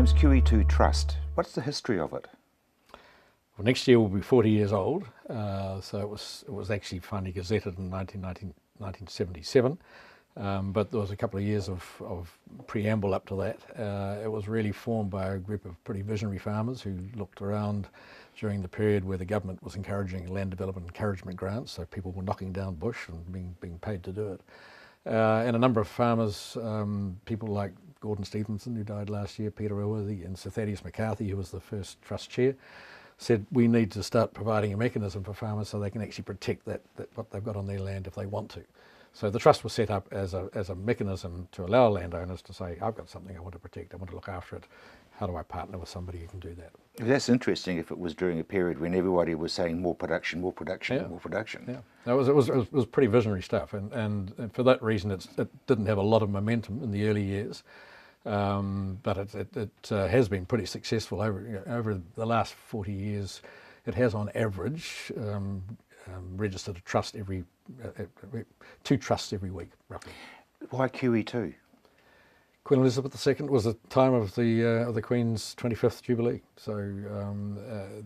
name's QE2 Trust. What's the history of it? Well, next year will be 40 years old, so it was actually finally gazetted in 1977, but there was a couple of years of preamble up to that. It was really formed by a group of pretty visionary farmers who looked around during the period where the government was encouraging land development encouragement grants, so people were knocking down bush and being paid to do it. And a number of farmers, people like Gordon Stevenson, who died last year, Peter Ilworthy, and Sir Thaddeus McCarthy, who was the first trust chair, said we need to start providing a mechanism for farmers so they can actually protect that what they've got on their land if they want to. So the trust was set up as a mechanism to allow landowners to say, I've got something I want to protect, I want to look after it. How do I partner with somebody who can do that? That's interesting if it was during a period when everybody was saying more production, more production, Yeah. more production. Yeah, it was pretty visionary stuff, and for that reason it didn't have a lot of momentum in the early years, but it has been pretty successful over the last 40 years. It has on average registered a trust two trusts every week, roughly. Why QE2? Queen Elizabeth II was the time of the Queen's 25th Jubilee. So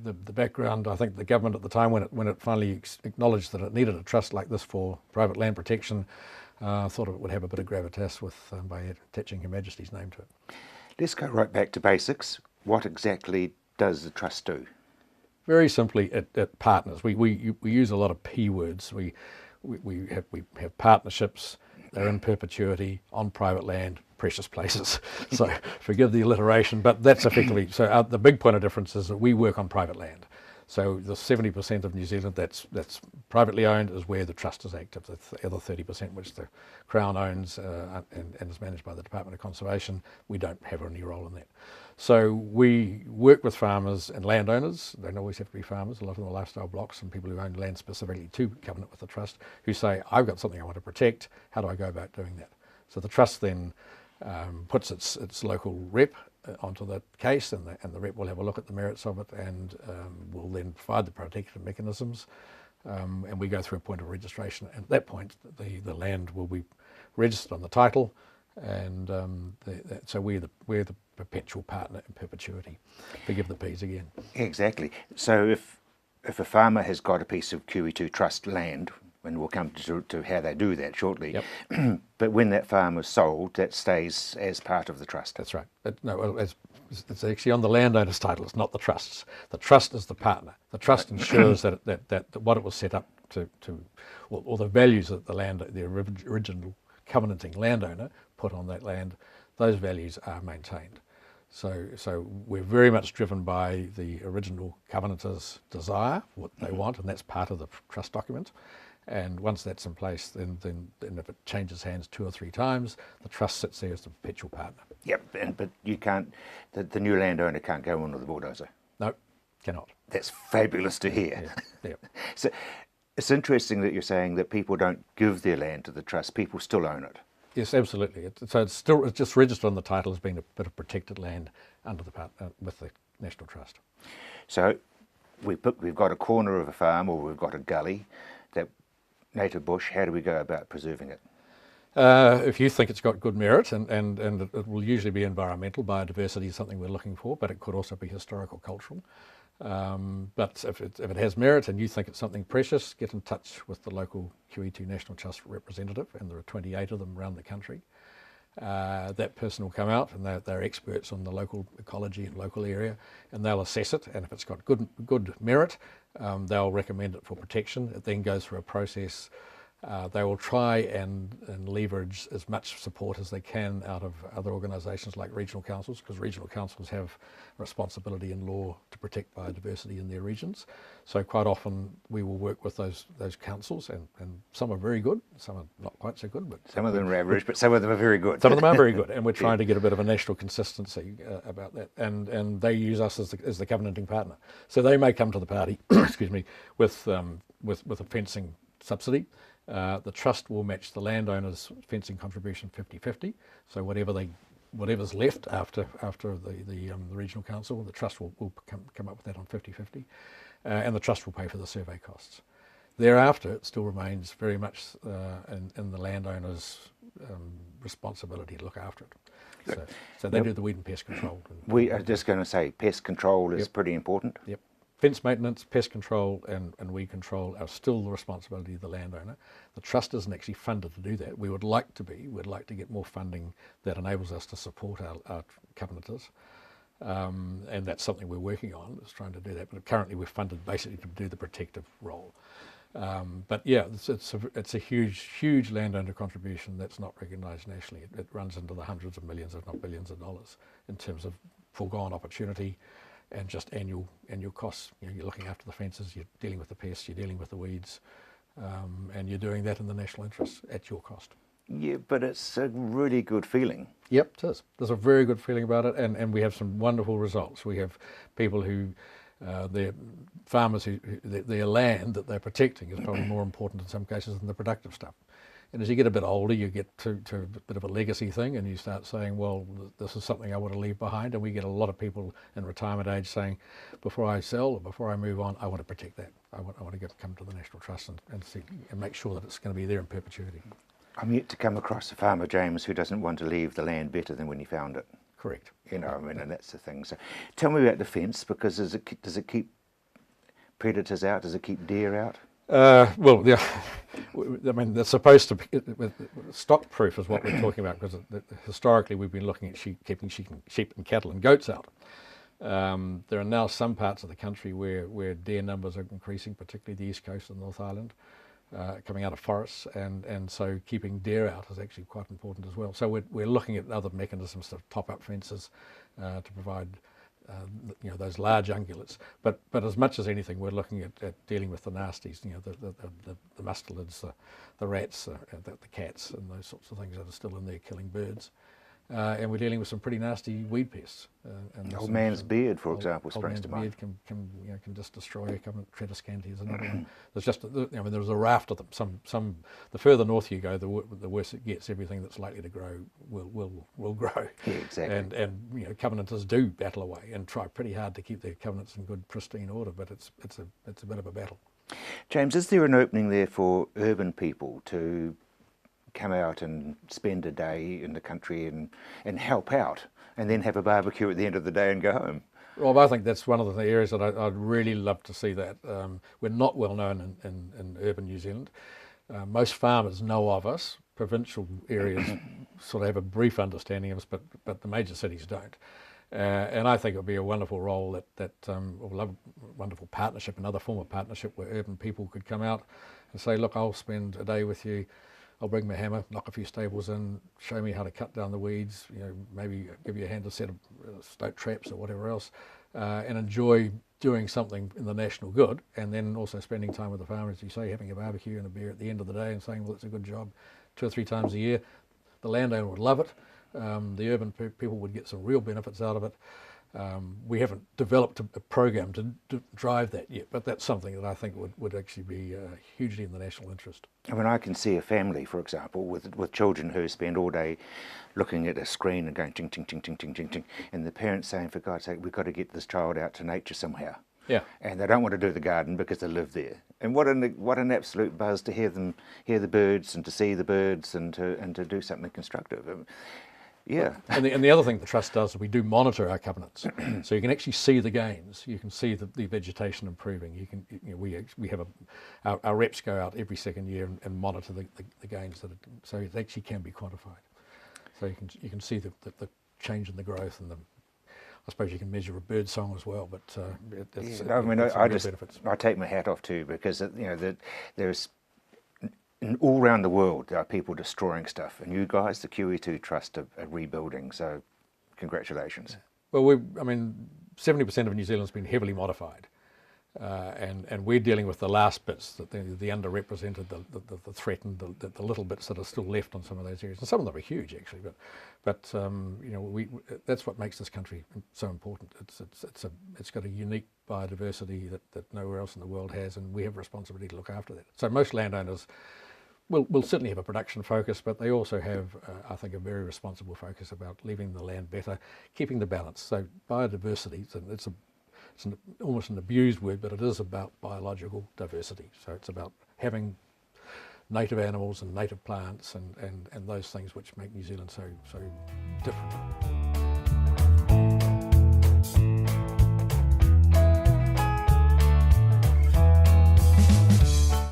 the background, I think the government at the time when it finally acknowledged that it needed a trust like this for private land protection, thought it would have a bit of gravitas by attaching Her Majesty's name to it. Let's go right back to basics. What exactly does the trust do? Very simply, it partners. We use a lot of P words. We have partnerships. They're in perpetuity on private land, precious places. So forgive the alliteration, but that's effectively, so the big point of difference is that we work on private land. So the 70% of New Zealand that's privately owned is where the trust is active. The other 30%, which the Crown owns and is managed by the Department of Conservation, we don't have any role in that. So we work with farmers and landowners. They don't always have to be farmers. A lot of them are lifestyle blocks and people who own land specifically to covenant with the trust, who say, I've got something I want to protect. How do I go about doing that? So the trust then puts its local rep onto the case, and the rep will have a look at the merits of it and will then provide the protective mechanisms, and we go through a point of registration. At that point, the land will be registered on the title, and so we're the perpetual partner in perpetuity. Forgive the P's again. Exactly. So if a farmer has got a piece of QE2 Trust land, and we'll come to how they do that shortly. Yep. But when that farm is sold, that stays as part of the trust. That's right. It's actually on the landowner's title. It's not the trust's. The trust is the partner. The trust ensures that what it was set up to or the values that the original covenanting landowner put on that land, those values are maintained. So we're very much driven by the original covenanter's desire, what they want, and that's part of the trust document. And once that's in place, then if it changes hands 2 or 3 times, the trust sits there as the perpetual partner. Yep, but you can't, the new landowner can't go in with a bulldozer. No, cannot. That's fabulous to hear. Yeah. So it's interesting that you're saying that people don't give their land to the trust, people still own it. Yes, absolutely. It's just registered on the title as being a bit of protected land under with the National Trust. So we've got a corner of a farm, or we've got a gully, that native bush. How do we go about preserving it? If you think it's got good merit, and it will usually be environmental, biodiversity is something we're looking for, but it could also be historical, cultural. But if it has merit and you think it's something precious, get in touch with the local QE2 National Trust representative, and there are 28 of them around the country. That person will come out, and they're experts on the local ecology and local area, and they'll assess it, and if it's got good merit, they'll recommend it for protection. It then goes through a process. They will try and leverage as much support as they can out of other organisations like regional councils, because regional councils have responsibility in law to protect biodiversity in their regions. So quite often we will work with those councils, and some are very good, some are not quite so good. But some of them are average, but some of them are very good. Some of them are very good, and we're trying to get a bit of a national consistency about that. And they use us as the covenanting partner. So they may come to the party, excuse me, with a fencing subsidy. The trust will match the landowner's fencing contribution 50-50. So whatever's left after the regional council, the trust will come up with that on 50-50, and the trust will pay for the survey costs. Thereafter, it still remains very much in the landowner's responsibility to look after it. So they do the weed and pest control. We are just going to say pest control is pretty important. Yep. Fence maintenance, pest control and weed control are still the responsibility of the landowner. The trust isn't actually funded to do that. We would like to be. We'd like to get more funding that enables us to support our covenanters. And that's something we're working on, is trying to do that. But currently we're funded basically to do the protective role. But yeah, it's a huge landowner contribution that's not recognised nationally. It runs into the hundreds of millions, if not billions of dollars in terms of foregone opportunity and just annual costs. You're looking after the fences, you're dealing with the pests, you're dealing with the weeds, and you're doing that in the national interest at your cost. Yeah, but it's a really good feeling. Yep, it is. There's a very good feeling about it, and we have some wonderful results. We have people who, they're farmers who their land that they're protecting is probably more important in some cases than the productive stuff. And as you get a bit older, you get to a bit of a legacy thing, and you start saying, well, this is something I want to leave behind. And we get a lot of people in retirement age saying, before I sell or before I move on, I want to protect that. I want to come to the National Trust and make sure that it's going to be there in perpetuity. I'm yet to come across a farmer, James, who doesn't want to leave the land better than when he found it. Correct. And that's the thing. So tell me about the fence, because does it keep predators out? Does it keep deer out? Well, yeah, I mean, they're supposed to be, stock proof is what we're talking about, because historically we've been looking at keeping sheep and cattle and goats out. There are now some parts of the country where deer numbers are increasing, particularly the East Coast and North Island, coming out of forests, and so keeping deer out is actually quite important as well. So we're looking at other mechanisms to top up fences to provide those large ungulates, but as much as anything, we're looking at dealing with the nasties, the mustelids, the rats, the cats, and those sorts of things that are still in there killing birds. And we're dealing with some pretty nasty weed pests. Old man's beard, for example, springs to mind. Old man's beard can just destroy a couple of Tretoscanthi is another one. There's just there's a raft of them. The further north you go, the worse it gets. Everything that's likely to grow will grow. Yeah, exactly. And covenanters do battle away and try pretty hard to keep their covenants in good, pristine order, but it's a bit of a battle. James, is there an opening there for urban people to come out and spend a day in the country and help out, and then have a barbecue at the end of the day and go home? Well, I think that's one of the areas that I'd really love to see that. We're not well known in urban New Zealand. Most farmers know of us. Provincial areas sort of have a brief understanding of us, but the major cities don't. And I think it would be a wonderful role wonderful partnership, another form of partnership where urban people could come out and say, look, I'll spend a day with you. I'll bring my hammer, knock a few stables in, show me how to cut down the weeds, maybe give you a hand to set of stoat traps or whatever else, and enjoy doing something in the national good, and then also spending time with the farmers, as you say, having a barbecue and a beer at the end of the day and saying, well, it's a good job 2 or 3 times a year. The landowner would love it. The urban people would get some real benefits out of it. We haven't developed a program to drive that yet, but that's something that I think would actually be hugely in the national interest. I mean, I can see a family, for example, with children who spend all day looking at a screen and going ting, ting, ting, ting, ting, ting, ting, and the parents saying, for God's sake, we've got to get this child out to nature somehow. Yeah. And they don't want to do the garden because they live there. And what an absolute buzz to hear the birds and to see the birds and to do something constructive. Yeah. And the other thing the Trust does is we do monitor our covenants. So you can actually see the gains. You can see the vegetation improving. We have our reps go out every second year and monitor the gains so it actually can be quantified. So you can see the change in the growth, and I suppose you can measure a bird song as well, but I take my hat off too, because there's all around the world there are people destroying stuff, and you guys, the QE2 Trust, are rebuilding. So, congratulations. Well, 70% of New Zealand's been heavily modified, and we're dealing with the last bits, the underrepresented, the threatened, the little bits that are still left on some of those areas, and some of them are huge actually. But that's what makes this country so important. It's got a unique biodiversity that nowhere else in the world has, and we have a responsibility to look after that. So most landowners will certainly have a production focus, but they also have, I think, a very responsible focus about leaving the land better, keeping the balance. So biodiversity, it's almost an abused word, but it is about biological diversity. So it's about having native animals and native plants and those things which make New Zealand so different.